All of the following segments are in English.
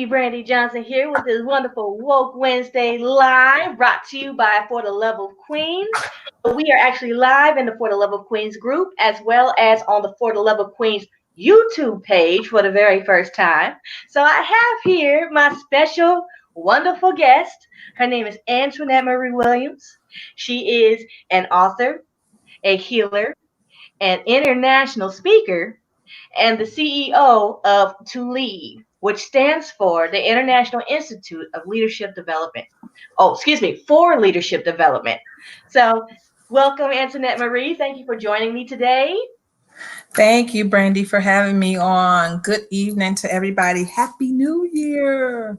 Brandy Johnson here with this wonderful Woke Wednesday live brought to you by For the Love of Queens. We are actually live in the For the Love of Queens group as well as on the For the Love of Queens YouTube page for the very first time. So I have here my special wonderful guest. Her name is Anntoinettemarie Williams. She is an author, a healer, an international speaker, and the CEO of IILead, which stands for the International Institute of Leadership Development. Oh, excuse me, for leadership development. So, welcome, Anntoinettemarie. Thank you for joining me today. Thank you, Brandy, for having me on. Good evening to everybody. Happy New Year.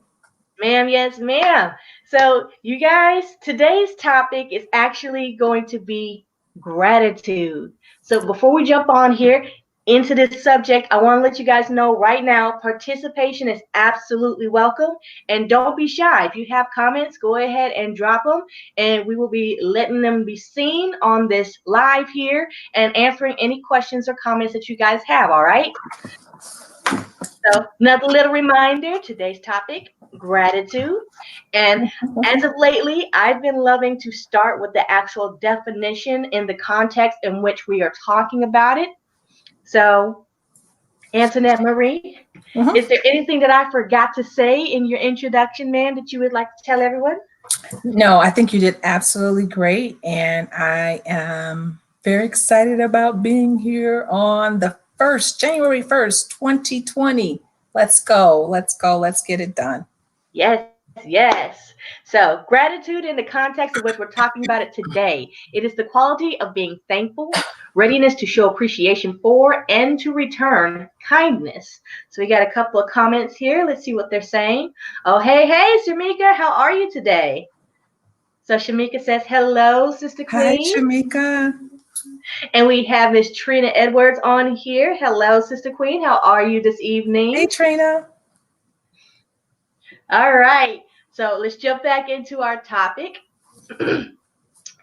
Ma'am, yes, ma'am. So, you guys, today's topic is actually going to be gratitude. So, before we jump on here into this subject, I want to let you guys know right now participation is absolutely welcome. And don't be shy. If you have comments, go ahead and drop them, and we will be letting them be seen on this live here and answering any questions or comments that you guys have. All right. So, another little reminder, today's topic, gratitude. And as of lately, I've been loving to start with the actual definition in the context in which we are talking about it. So, Anntoinettemarie, is there anything that I forgot to say in your introduction, ma'am, that you would like to tell everyone? No, I think you did absolutely great. And I am very excited about being here on the January 1st, 2020. Let's go. Let's go. Let's get it done. Yes, yes. So, gratitude in the context in which we're talking about it today. It is the quality of being thankful, readiness to show appreciation for, and to return kindness. So, we got a couple of comments here. Let's see what they're saying. Oh, hey, Shamika, how are you today? So, Shamika says, hello, Sister Queen. Hi, Shamika. And we have Miss Trina Edwards on here. Hello, Sister Queen. How are you this evening? Hey, Trina. All right. So let's jump back into our topic. And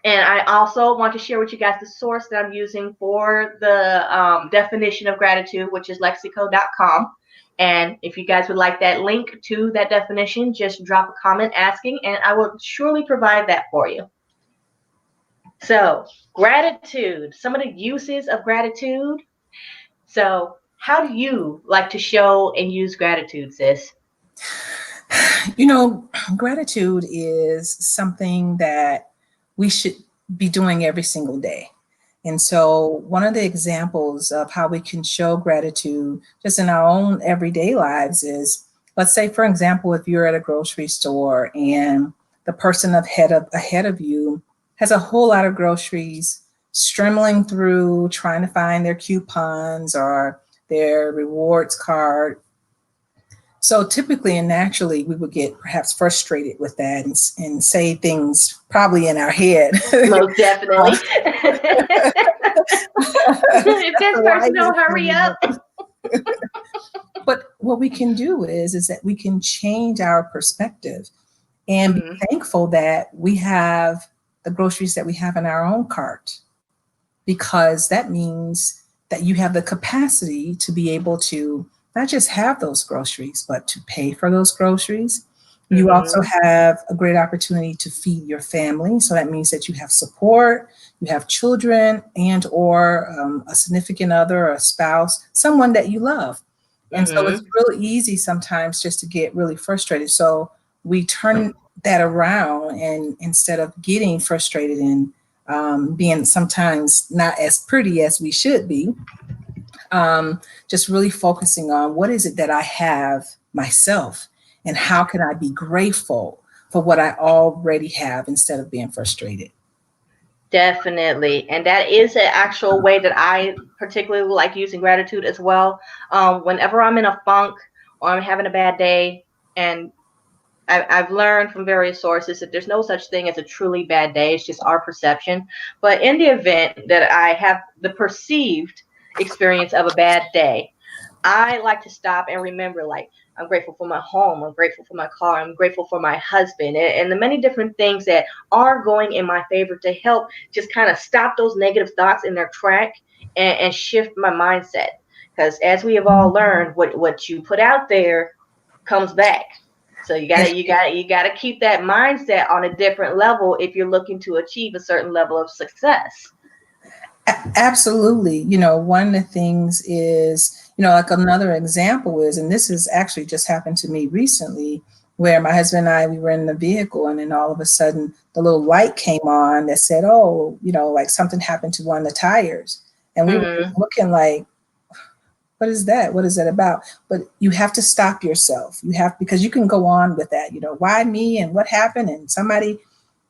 I also want to share with you guys the source that I'm using for the definition of gratitude, which is lexico.com. And if you guys would like that link to that definition, just drop a comment asking, and I will surely provide that for you. So, gratitude, some of the uses of gratitude. So, how do you like to show and use gratitude, sis? You know, gratitude is something that we should be doing every single day. And so one of the examples of how we can show gratitude just in our own everyday lives is, let's say, for example, if you're at a grocery store and the person ahead of you has a whole lot of groceries, streaming through, trying to find their coupons or their rewards card. So typically and naturally, we would get perhaps frustrated with that and say things probably in our head. Most definitely. If this person don't hurry up. But what we can do is that we can change our perspective and be thankful that we have the groceries that we have in our own cart, because that means that you have the capacity to be able to not just have those groceries, but to pay for those groceries. You also have a great opportunity to feed your family. So that means that you have support, you have children and or a significant other, or a spouse, someone that you love. And so it's really easy sometimes just to get really frustrated. So we turn that around, and instead of getting frustrated and being sometimes not as pretty as we should be, just really focusing on what is it that I have myself and how can I be grateful for what I already have instead of being frustrated. Definitely. And that is an actual way that I particularly like using gratitude as well. Whenever I'm in a funk or I'm having a bad day, and I've learned from various sources that there's no such thing as a truly bad day. It's just our perception. But in the event that I have the perceived experience of a bad day, I like to stop and remember, like, I'm grateful for my home, I'm grateful for my car, I'm grateful for my husband, and the many different things that are going in my favor to help just kind of stop those negative thoughts in their track and shift my mindset. Because as we have all learned, what you put out there comes back. So you gotta keep that mindset on a different level if you're looking to achieve a certain level of success. Absolutely. One of the things is, like another example is, and this has actually just happened to me recently, where my husband and I, we were in the vehicle, and then all of a sudden the little light came on that said, oh, like something happened to one of the tires. And we were just looking like, what is that? What is that about? But you have to stop yourself. Because you can go on with that, why me and what happened and somebody.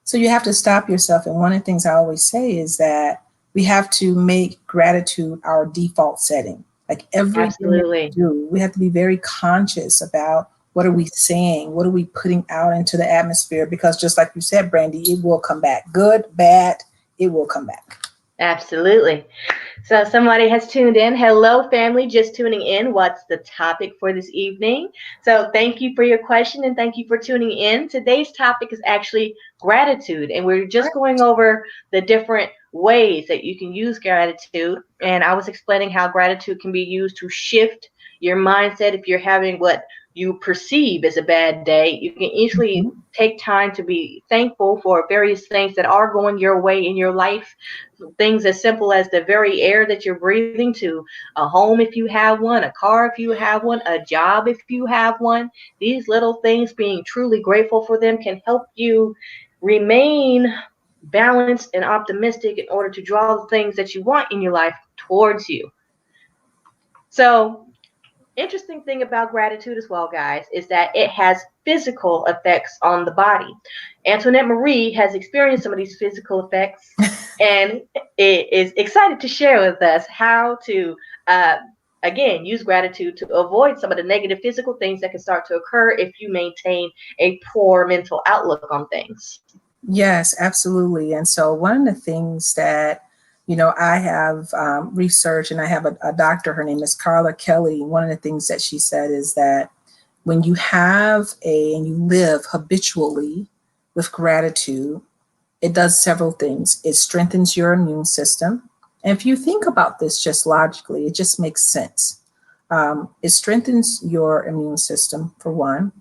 So you have to stop yourself. And one of the things I always say is that we have to make gratitude our default setting. Like everything that we Absolutely. do, we have to be very conscious about what are we saying? What are we putting out into the atmosphere? Because just like you said, Brandy, it will come back. Good, bad, it will come back. Absolutely. So somebody has tuned in. Hello, family, just tuning in. What's the topic for this evening? So thank you for your question and thank you for tuning in. Today's topic is actually gratitude, and we're just going over the different ways that you can use gratitude. And I was explaining how gratitude can be used to shift your mindset if you're having what you perceive as a bad day. You can easily take time to be thankful for various things that are going your way in your life. Things as simple as the very air that you're breathing, to a home if you have one, a car if you have one, a job if you have one. These little things, being truly grateful for them, can help you remain balanced and optimistic in order to draw the things that you want in your life towards you. So, interesting thing about gratitude as well, guys, is that it has physical effects on the body. Anntoinettemarie has experienced some of these physical effects and is excited to share with us how to, again, use gratitude to avoid some of the negative physical things that can start to occur if you maintain a poor mental outlook on things. Yes, absolutely. And so one of the things that, I have researched, and I have a doctor, her name is Carla Kelly. One of the things that she said is that when you and you live habitually with gratitude, it does several things. It strengthens your immune system. And if you think about this just logically, it just makes sense. It strengthens your immune system, for one.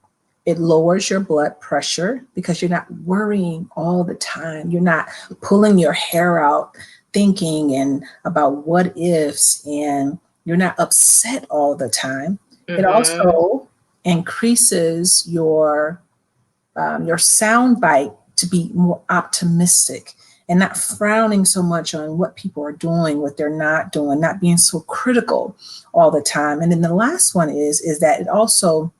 It lowers your blood pressure because you're not worrying all the time. You're not pulling your hair out thinking and about what ifs, and you're not upset all the time. It also increases your sound bite to be more optimistic and not frowning so much on what people are doing, what they're not doing, not being so critical all the time. And then the last one is that it also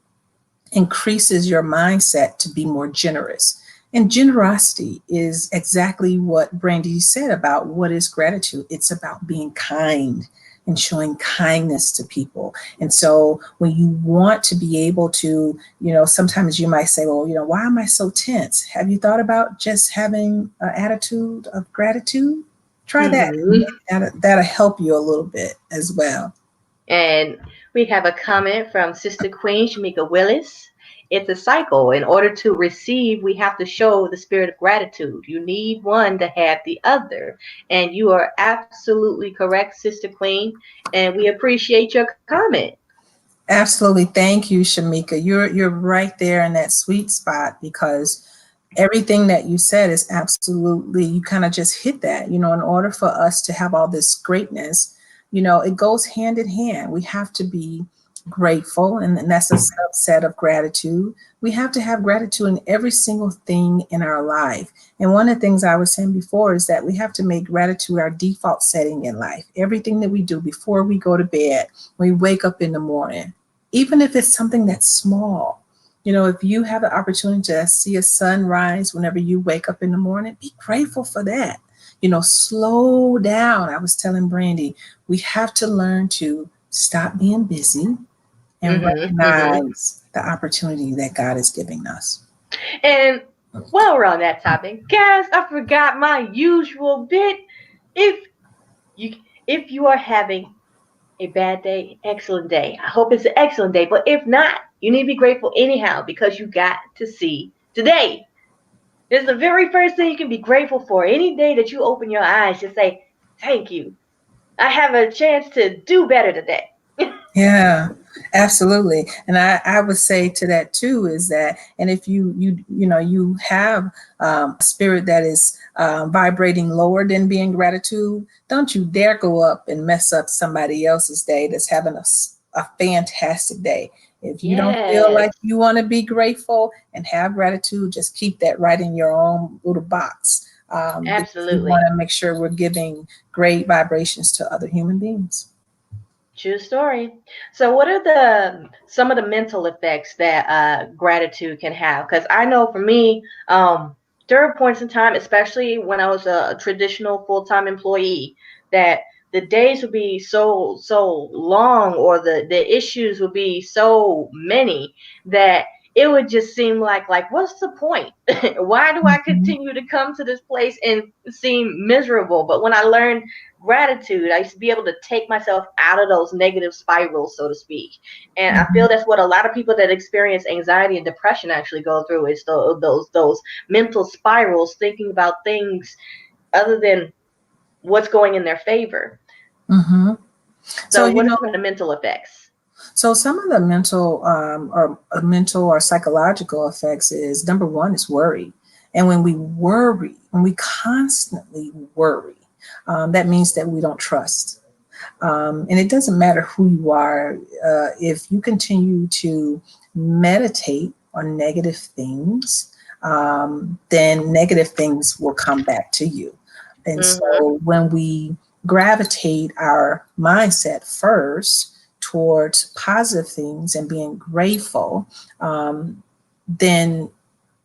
increases your mindset to be more generous. And generosity is exactly what Brandy said about what is gratitude. It's about being kind and showing kindness to people. And so when you want to be able to, sometimes you might say, well, why am I so tense? Have you thought about just having an attitude of gratitude? Try that. That'll help you a little bit as well. And we have a comment from Sister Queen Shamika Willis. It's a cycle. In order to receive, we have to show the spirit of gratitude. You need one to have the other. And you are absolutely correct, Sister Queen. And we appreciate your comment. Absolutely. Thank you, Shamika. You're right there in that sweet spot, because everything that you said is absolutely, you kind of just hit that. In order for us to have all this greatness, it goes hand in hand. We have to be grateful, and that's a subset of gratitude. We have to have gratitude in every single thing in our life. And one of the things I was saying before is that we have to make gratitude our default setting in life. Everything that we do before we go to bed, when we wake up in the morning, even if it's something that's small. If you have the opportunity to see a sunrise whenever you wake up in the morning, be grateful for that. Slow down. I was telling Brandy, we have to learn to stop being busy and recognize the opportunity that God is giving us. And while we're on that topic, guys, I forgot my usual bit. If you if you are having a bad day, excellent day. I hope it's an excellent day. But if not, you need to be grateful anyhow, because you got to see today. It's the very first thing you can be grateful for. Any day that you open your eyes, just say, thank you. I have a chance to do better today. Yeah. Absolutely. And I would say to that too is that, and if you have a spirit that is vibrating lower than being gratitude, don't you dare go up and mess up somebody else's day that's having a fantastic day. If you don't feel Yes, like you want to be grateful and have gratitude, just keep that right in your own little box. Because we want absolutely. to make sure we're giving great vibrations to other human beings. True story. So, what are the some of the mental effects that gratitude can have? Because I know for me, there are points in time, especially when I was a traditional full-time employee, that the days would be so long, or the issues would be so many that it would just seem like what's the point? Why do I Mhm. continue to come to this place and seem miserable? But when I learned gratitude, I used to be able to take myself out of those negative spirals, so to speak. And I feel Mhm. that's what a lot of people that experience anxiety and depression actually go through, is those mental spirals, thinking about things other than what's going in their favor. Mhm. So, So what are some of the mental effects? so some of the mental or psychological effects is number one is worry. And when we constantly worry, that means that we don't trust. And it doesn't matter who you are. If you continue to meditate on negative things, then negative things will come back to you. And Mm-hmm. so when we gravitate our mindset first towards positive things and being grateful, then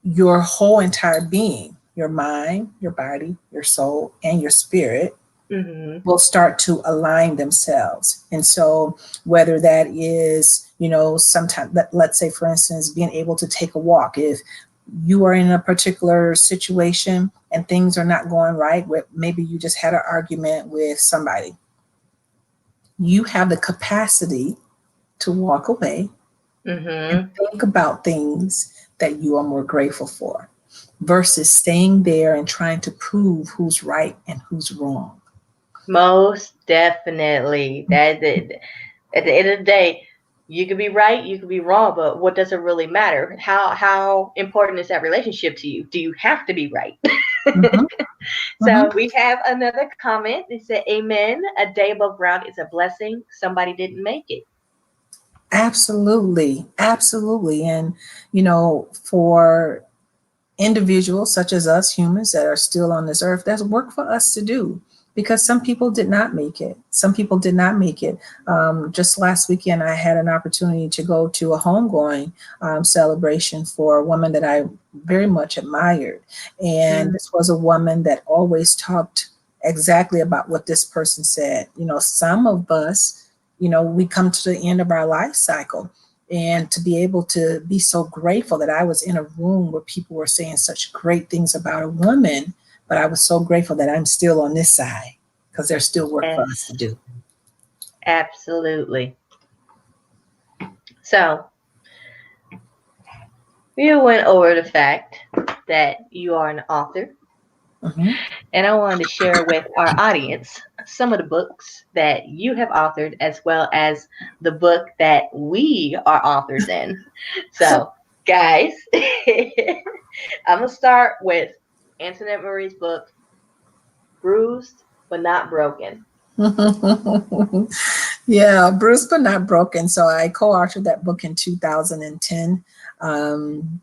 your whole entire being, your mind, your body, your soul, and your spirit Mm-hmm. will start to align themselves. And so whether that is, sometimes, let's say, for instance, being able to take a walk. If you are in a particular situation and things are not going right, where maybe you just had an argument with somebody, you have the capacity to walk away and Mm-hmm. think about things that you are more grateful for versus staying there and trying to prove who's right and who's wrong. Most definitely. At the end of the day, you could be right, you could be wrong, but what does it really matter? How important is that relationship to you? Do you have to be right? Mhm, So mhm. we have another comment. They said, "Amen. A day above ground is a blessing. Somebody didn't make it." Absolutely, absolutely. And, for individuals such as us humans that are still on this earth, there's work for us to do because some people did not make it. Some people did not make it. Just last weekend, I had an opportunity to go to a homegoing celebration for a woman that I very much admired. And Mm, this was a woman that always talked exactly about what this person said. Some of us, we come to the end of our life cycle, and to be able to be so grateful that I was in a room where people were saying such great things about a woman, but I was so grateful that I'm still on this side because there's still work for us to yes, do. absolutely. So we went over the fact that you are an author, Mhm. and I wanted to share with our audience some of the books that you have authored, as well as the book that we are authors in. So, guys, I'm gonna start with Antoinette Marie's book, Bruised but Not Broken. Yeah, Bruce but Not Broken. So I co-authored that book in 2010.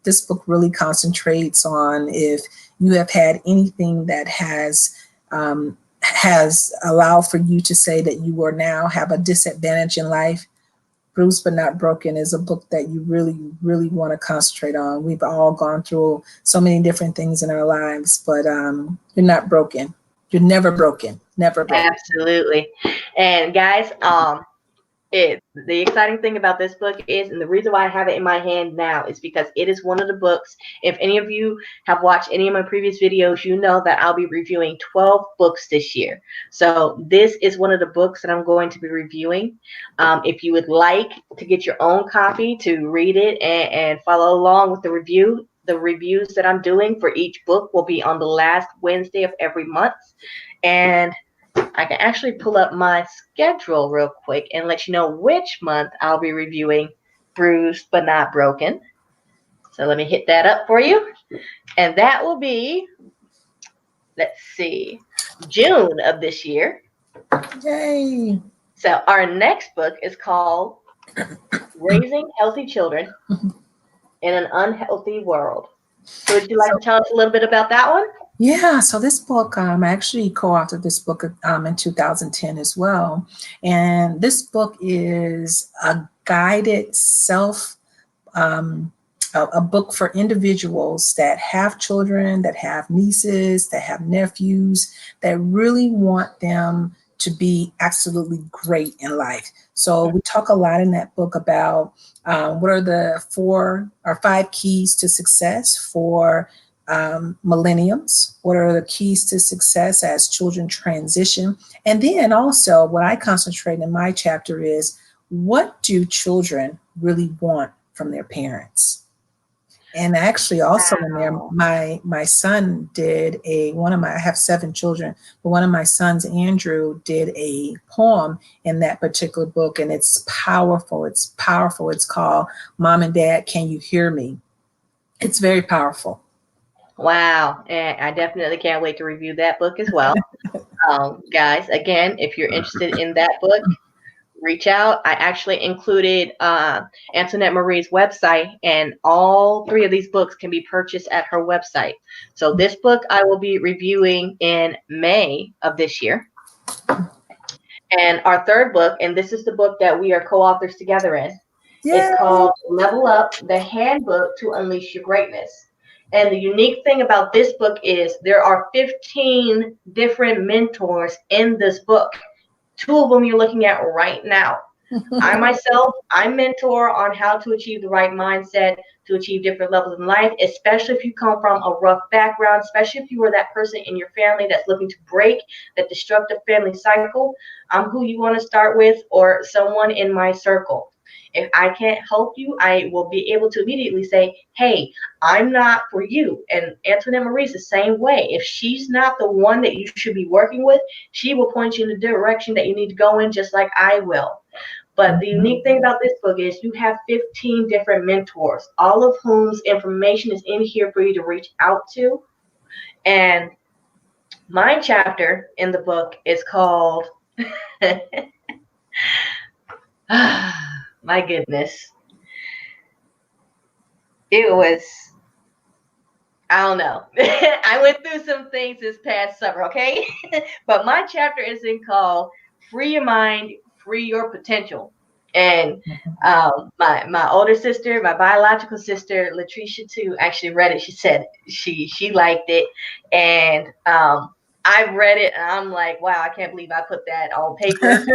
This book really concentrates on if you have had anything that has allowed for you to say that you are now have a disadvantage in life. Bruce but Not Broken is a book that you really, really want to concentrate on. We've all gone through so many different things in our lives, but you're not broken. You're never broken. Never broken. Absolutely. And guys, the exciting thing about this book is, and the reason why I have it in my hand now, is because it is one of the books. If any of you have watched any of my previous videos, you know that I'll be reviewing 12 books this year. So this is one of the books that I'm going to be reviewing. If you would like to get your own copy to read it and follow along with the review, the reviews that I'm doing for each book will be on the last Wednesday of every month. And I can actually pull up my schedule real quick and let you know which month I'll be reviewing Bruised But Not Broken. So let me hit that up for you. And that will be, let's see, June of this year. Yay. So our next book is called Raising Healthy Children in an Unhealthy World. So would you like to tell us a little bit about that one? Yeah, so this book, I actually co-authored this book in 2010 as well. And this book is a guided a book for individuals that have children, that have nieces, that have nephews, that really want them to be absolutely great in life. So we talk a lot in that book about what are the 4 or 5 keys to success for millenniums. What are the keys to success as children transition? And then also what I concentrate in my chapter is, what do children really want from their parents? And actually also in there, my son did I have 7 children, but one of my sons, Andrew, did a poem in that particular book, and it's powerful. It's powerful. It's called Mom and Dad, Can You Hear Me? It's very powerful. Wow. And I definitely can't wait to review that book as well. Guys, again, if you're interested in that book, reach out. I actually included Anntoinettemari's website, and all 3 of these books can be purchased at her website. So this book I will be reviewing in May of this year. And our third book, and this is the book that we are co-authors together in, is called Level Up, the Handbook to Unleash Your Greatness. And the unique thing about this book is there are 15 different mentors in this book. 2 of them you're looking at right now. I mentor on how to achieve the right mindset to achieve different levels in life, especially if you come from a rough background, especially if you are that person in your family that's looking to break that destructive family cycle. I'm who you want to start with, or someone in my circle. If I can't help you, I will be able to immediately say, hey, I'm not for you. And Anntoinettemari's the same way. If she's not the one that you should be working with, she will point you in the direction that you need to go in, just like I will. But the unique thing about this book is you have 15 different mentors, all of whom's information is in here for you to reach out to. And my chapter in the book is called my goodness. It was, I don't know. I went through some things this past summer, okay? But my chapter is called Free Your Mind, Free Your Potential. And my older sister, my biological sister, Latricia too, actually read it. She said she liked it. And I read it and I'm like, wow, I can't believe I put that on paper.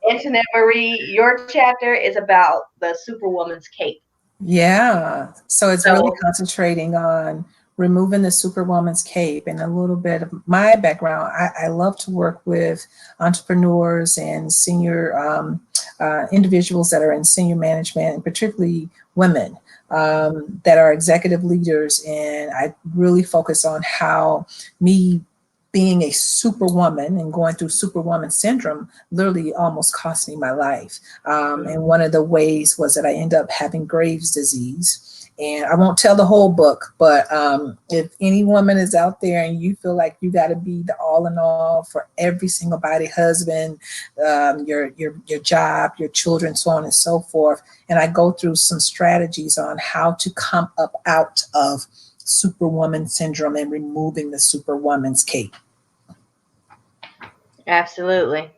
Anntoinettemari, your chapter is about the Superwoman's cape. Yeah. So it's really concentrating on removing the Superwoman's cape. And a little bit of my background, I love to work with entrepreneurs and senior individuals that are in senior management, and particularly women that are executive leaders. And I really focus on how me being a superwoman and going through superwoman syndrome literally almost cost me my life. And one of the ways was that I ended up having Graves' disease. And I won't tell the whole book, but if any woman is out there and you feel like you got to be the all in all for every single body, husband, your job, your children, so on and so forth. And I go through some strategies on how to come up out of Superwoman syndrome and removing the Superwoman's cape. Absolutely.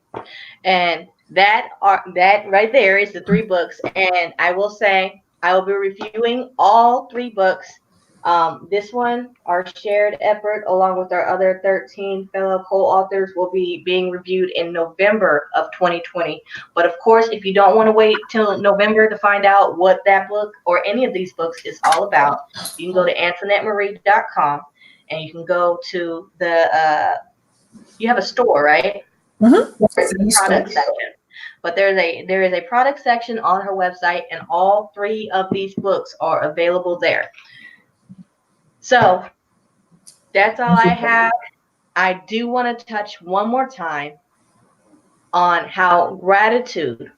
And that right there is the 3 books. And I will say I will be reviewing all 3 books. This one, our shared effort, along with our other 13 fellow co-authors, will be being reviewed in November of 2020. But of course, if you don't want to wait till November to find out what that book or any of these books is all about, you can go to Anntoinettemarie.com and you can go to the you have a store, right? Mm-hmm. The product section. But there is a product section on her website, and all 3 of these books are available there. So that's all I have I do want to touch one more time on how gratitude,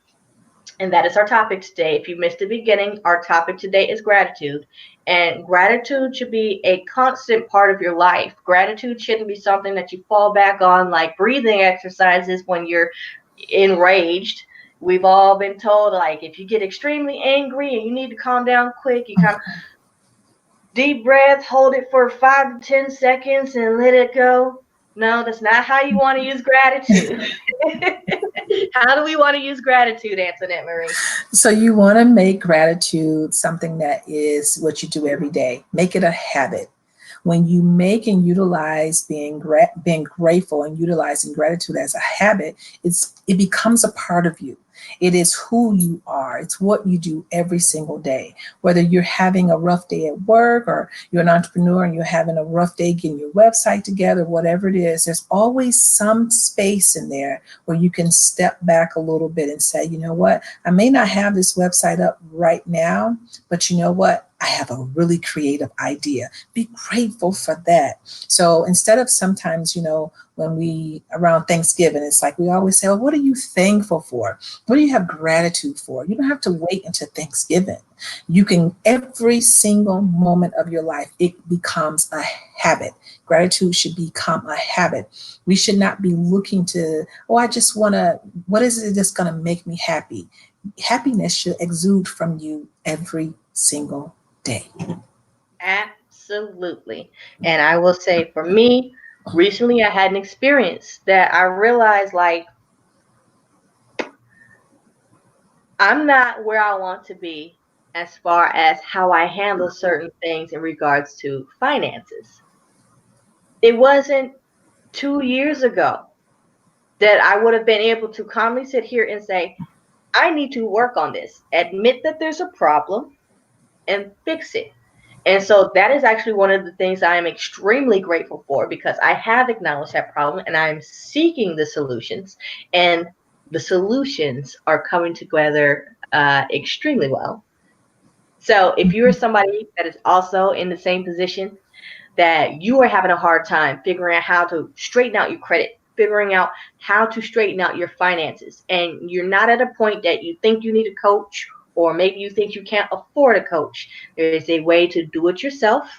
and that is our topic today. If you missed the beginning, our topic today is gratitude. And gratitude should be a constant part of your life. Gratitude shouldn't be something that you fall back on like breathing exercises when you're enraged. We've all been told, like, if you get extremely angry and you need to calm down quick, you kind of deep breath, hold it for 5 to 10 seconds and let it go. No, that's not how you want to use gratitude. How do we want to use gratitude, Antoinette-Marie? So you want to make gratitude something that is what you do every day. Make it a habit. When you make and utilize being grateful and utilizing gratitude as a habit, it becomes a part of you. It is who you are. It's what you do every single day. Whether you're having a rough day at work or you're an entrepreneur and you're having a rough day getting your website together, whatever it is, there's always some space in there where you can step back a little bit and say, you know what, I may not have this website up right now, but you know what? I have a really creative idea. Be grateful for that. So instead of sometimes, when we around Thanksgiving, it's like we always say, well, what are you thankful for? What do you have gratitude for? You don't have to wait until Thanksgiving. You can, every single moment of your life, it becomes a habit. Gratitude should become a habit. We should not be looking to, I just want to, what is it that's going to make me happy? Happiness should exude from you every single day. Absolutely. And I will say for me, recently I had an experience that I realized, like, I'm not where I want to be as far as how I handle certain things in regards to finances. It wasn't 2 years ago that I would have been able to calmly sit here and say, I need to work on this, admit that there's a problem, and fix it. And so that is actually one of the things I am extremely grateful for, because I have acknowledged that problem and I'm seeking the solutions, and the solutions are coming together extremely well. So if you are somebody that is also in the same position, that you are having a hard time figuring out how to straighten out your credit, figuring out how to straighten out your finances, and you're not at a point that you think you need a coach, or maybe you think you can't afford a coach, there is a way to do it yourself.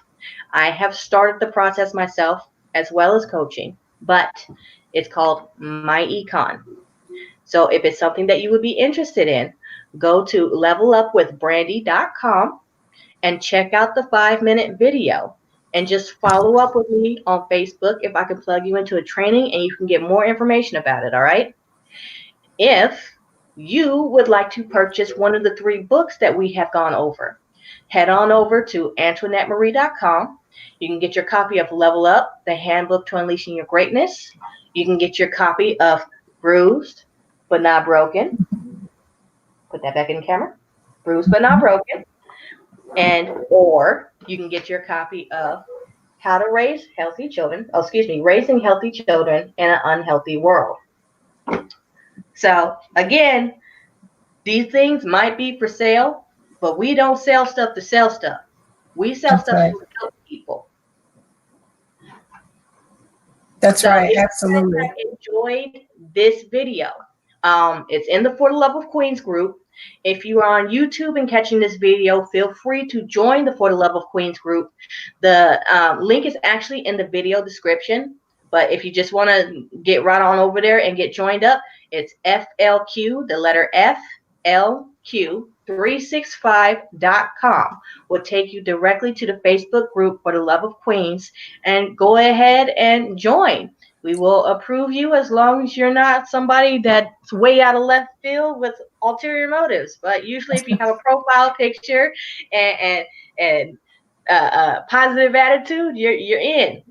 I have started the process myself as well as coaching, but it's called My Econ. So if it's something that you would be interested in, go to levelupwithbrandy.com and check out the 5-minute video, and just follow up with me on Facebook if I can plug you into a training and you can get more information about it. All right. If you would like to purchase one of the 3 books that we have gone over, head on over to Anntoinettemarie.com. You can get your copy of Level Up, the Handbook to Unleashing Your Greatness. You can get your copy of Bruised but Not Broken. Put that back in the camera. Bruised but Not Broken. Or you can get your copy of How to Raise Healthy Children, Raising Healthy Children in an Unhealthy World. So again, these things might be for sale, but we don't sell stuff to sell stuff. We sell That's stuff right. to help people. That's So right. if you guys Absolutely. have enjoyed this video, it's in the For the Love of Queens group. If you are on YouTube and catching this video, feel free to join the For the Love of Queens group. The link is actually in the video description. But if you just want to get right on over there and get joined up, it's FLQ, the letter FLQ365.com. Will take you directly to the Facebook group For the Love of Queens, and go ahead and join. We will approve you as long as you're not somebody that's way out of left field with ulterior motives. But usually, if you have a profile picture and positive attitude, you're in.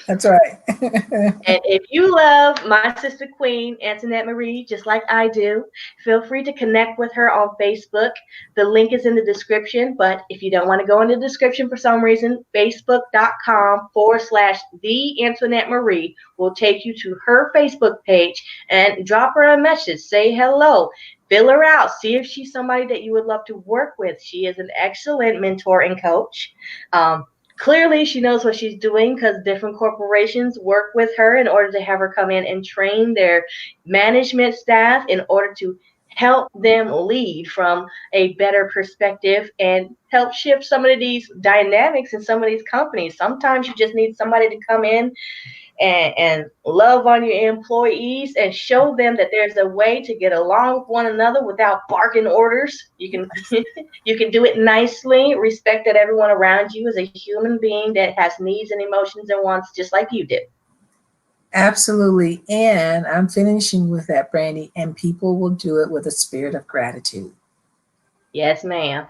That's right. And if you love my sister queen, Anntoinette-Marie, just like I do, feel free to connect with her on Facebook. The link is in the description, but if you don't want to go in the description for some reason, facebook.com/the Anntoinette-Marie will take you to her Facebook page, and drop her a message. Say hello. Fill her out. See if she's somebody that you would love to work with. She is an excellent mentor and coach. Clearly, she knows what she's doing because different corporations work with her in order to have her come in and train their management staff in order to help them lead from a better perspective and help shift some of these dynamics in some of these companies. Sometimes you just need somebody to come in and love on your employees and show them that there's a way to get along with one another without barking orders. You can you can do it nicely, respect that everyone around you is a human being that has needs and emotions and wants just like you do. Absolutely. And I'm finishing with that, Brandy, and people will do it with a spirit of gratitude. Yes, ma'am.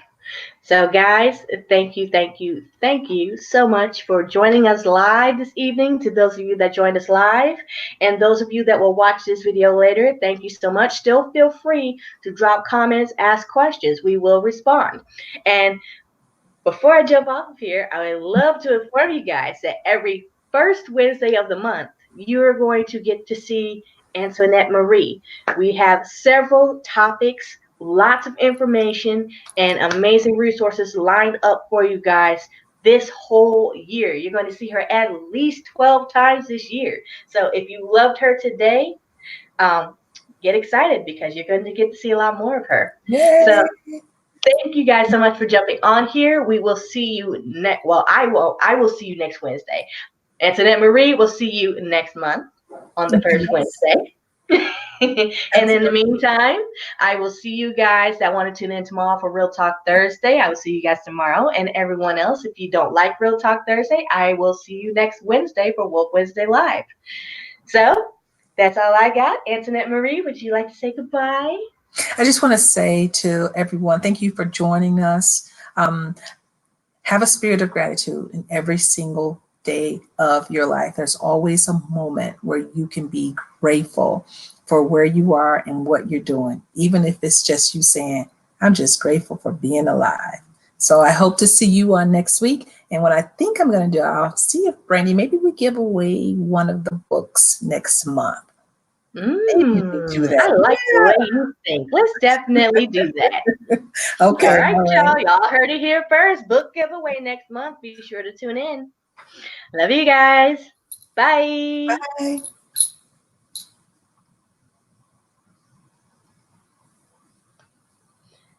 So, guys, thank you so much for joining us live this evening. To those of you that joined us live, and those of you that will watch this video later, thank you so much. Still feel free to drop comments, ask questions. We will respond. And before I jump off of here, I would love to inform you guys that every first Wednesday of the month, you're going to get to see Antoinette-Marie. We have several topics, lots of information, and amazing resources lined up for you guys this whole year. You're going to see her at least 12 times this year. So if you loved her today, get excited because you're going to get to see a lot more of her. Yay. So thank you guys so much for jumping on here. We will see you next. Well, I will see you next Wednesday. Antoinette-Marie will see you next month on the first Wednesday. And in the meantime, I will see you guys that want to tune in tomorrow for Real Talk Thursday. I will see you guys tomorrow. And everyone else, if you don't like Real Talk Thursday, I will see you next Wednesday for Woke Wednesday Live. So that's all I got. Antoinette-Marie, would you like to say goodbye? I just want to say to everyone, thank you for joining us. Have a spirit of gratitude in every single day of your life. There's always a moment where you can be grateful for where you are and what you're doing, even if it's just you saying, I'm just grateful for being alive. So I hope to see you on next week. And what I think I'm going to do, I'll see if Brandy, maybe we give away one of the books next month. I like the way you think. Let's definitely do that. Okay. All right, y'all. Y'all heard it here first. Book giveaway next month. Be sure to tune in. Love you guys. Bye. Bye.